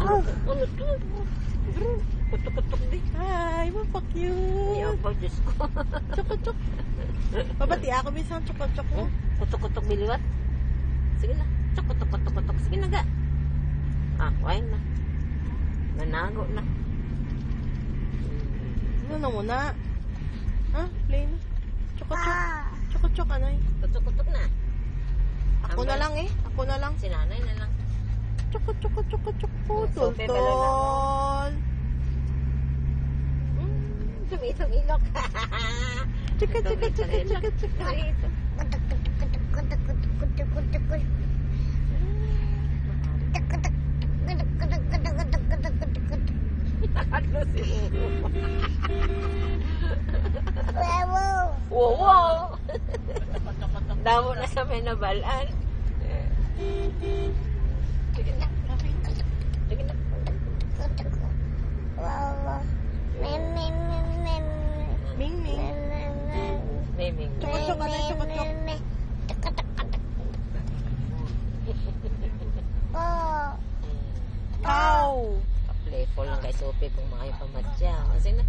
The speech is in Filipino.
Ano to? Kutok-kutok di. Hi, mapakute. Iya pa, Diyos ko. Chok-chok. Babati ako minsan chok-chok mo. Kutok-kutok biliwat. Sige na. Kutok-kutok-kutok. Sige na ga. Wine na. Nanago na. Ano na muna? Ha? Play na. Chok-chok. Chok-chok, ano eh? Kutok-kutok na. Ako na lang eh. Ako na lang. Si nanay na lang. Chok-chok. So, Tol. Sumitong ilok. Chika. Ano si Wow. Damo na sa may nabalaan. Sige na. Sige na. Ming. Miming. Chok-chok, ano yung chok-chok? Cow. Playful lang kay Sophie kung mga ipamadya. Kasi na.